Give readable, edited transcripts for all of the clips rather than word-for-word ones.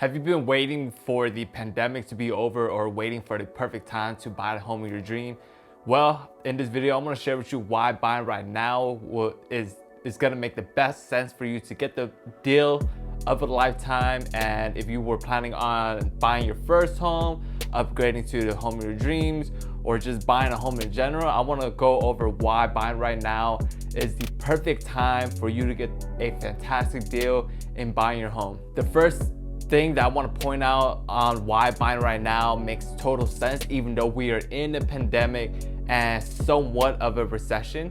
Have you been waiting for the pandemic to be over or waiting for the perfect time to buy the home of your dream? Well, in this video, I'm gonna share with you why buying right now is gonna make the best sense for you to get the deal of a lifetime. And if you were planning on buying your first home, upgrading to the home of your dreams, or just buying a home in general, I wanna go over why buying right now is the perfect time for you to get a fantastic deal in buying your home. The first thing that I want to point out on why buying right now makes total sense, even though we are in a pandemic and somewhat of a recession,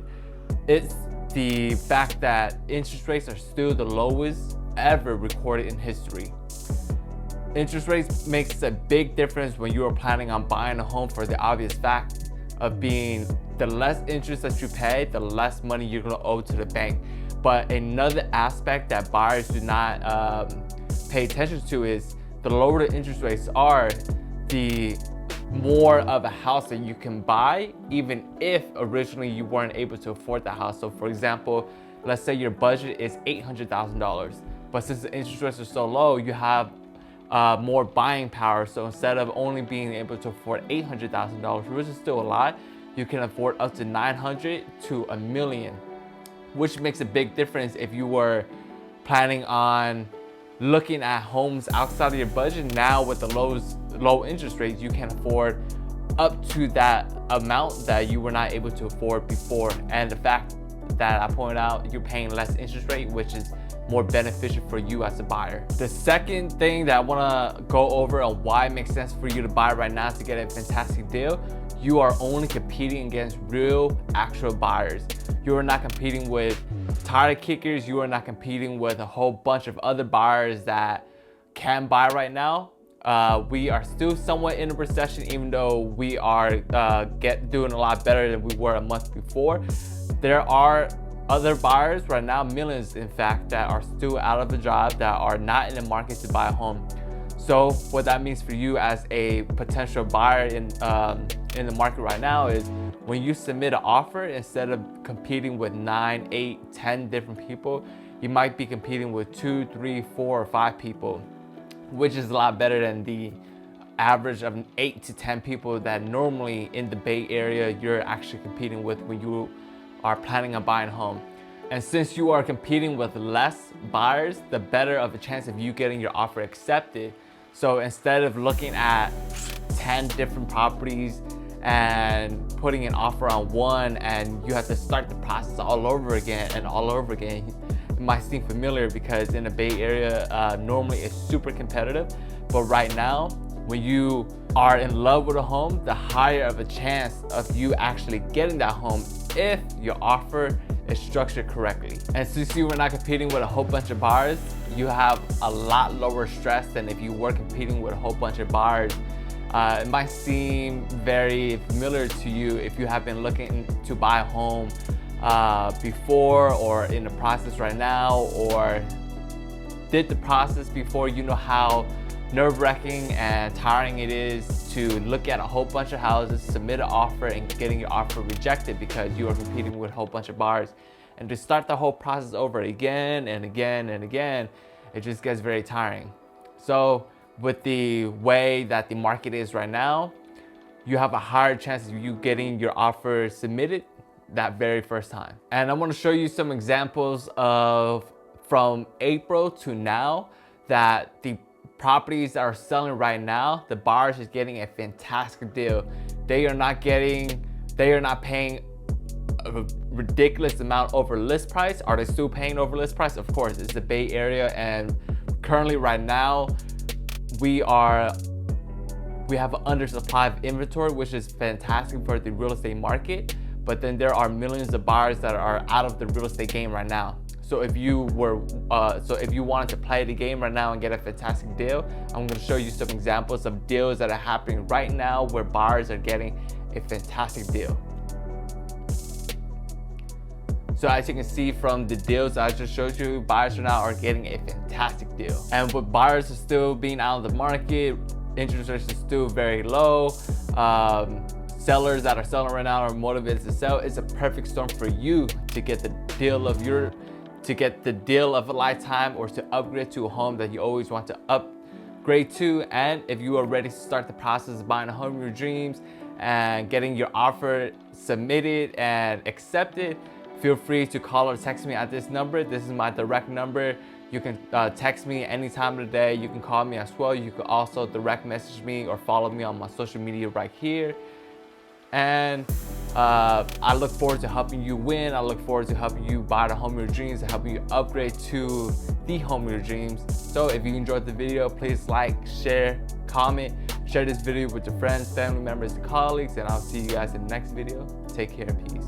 it's the fact that interest rates are still the lowest ever recorded in history. Interest rates makes a big difference when you are planning on buying a home, for the obvious fact of being the less interest that you pay, the less money you're going to owe to the bank. But another aspect that buyers do not pay attention to is the lower the interest rates are, the more of a house that you can buy, even if originally you weren't able to afford the house. So for example, let's say your budget is $800,000, but since the interest rates are so low, you have more buying power. So instead of only being able to afford $800,000, which is still a lot, you can afford up to $900,000 to $1 million, which makes a big difference if you were planning on looking at homes outside of your budget. Now with the low interest rates, you can afford up to that amount that you were not able to afford before. And the fact that I pointed out, you're paying less interest rate, which is more beneficial for you as a buyer. The second thing that I wanna go over on why it makes sense for you to buy right now to get a fantastic deal, you are only competing against real, actual buyers. You are not competing with tire kickers. You are not competing with a whole bunch of other buyers that can buy right now. We are still somewhat in a recession, even though we are doing a lot better than we were a month before. There are other buyers right now, millions in fact, that are still out of a job, that are not in the market to buy a home. So what that means for you as a potential buyer in the market right now is, when you submit an offer, instead of competing with 9, 8, 10 different people, you might be competing with 2, 3, 4, or 5 people, which is a lot better than the average of 8 to 10 people that normally in the Bay Area you're actually competing with when you are planning on buying a home. And since you are competing with less buyers, the better of a chance of you getting your offer accepted. So instead of looking at 10 different properties and putting an offer on one, and you have to start the process all over again and all over again, it might seem familiar because in the Bay Area, normally it's super competitive. But right now, when you are in love with a home, the higher of a chance of you actually getting that home if your offer is structured correctly. And since you were not competing with a whole bunch of buyers, you have a lot lower stress than if you were competing with a whole bunch of buyers. It might seem very familiar to you if you have been looking to buy a home before, or in the process right now, or did the process before. You know how nerve-wracking and tiring it is to look at a whole bunch of houses, submit an offer, and getting your offer rejected because you are competing with a whole bunch of buyers. And to start the whole process over again and again and again, it just gets very tiring. So with the way that the market is right now, you have a higher chance of you getting your offer submitted that very first time. And I want to show you some examples of, from April to now, that the properties that are selling right now, the buyers is getting a fantastic deal. They are not paying a ridiculous amount over list price. Are they still paying over list price? Of course, it's the Bay Area, and currently right now we have an undersupply of inventory, which is fantastic for the real estate market. But then there are millions of buyers that are out of the real estate game right now. So if you wanted to play the game right now and get a fantastic deal, I'm going to show you some examples of deals that are happening right now where buyers are getting a fantastic deal. So as you can see from the deals I just showed you, buyers right now are getting a fantastic deal. And with buyers are still being out of the market, interest rates are still very low, sellers that are selling right now are motivated to sell. It's a perfect storm for you to get the deal of a lifetime, or to upgrade to a home that you always want to great too. And if you are ready to start the process of buying a home of your dreams and getting your offer submitted and accepted, feel free to call or text me at this number. This is my direct number. You can text me any time of the day. You can call me as well. You can also direct message me or follow me on my social media right here. And I look forward to helping you win. I look forward to helping you buy the home of your dreams and helping you upgrade to the home of your dreams. So if you enjoyed the video, please like, share, comment, share this video with your friends, family members, and colleagues, and I'll see you guys in the next video. Take care, peace.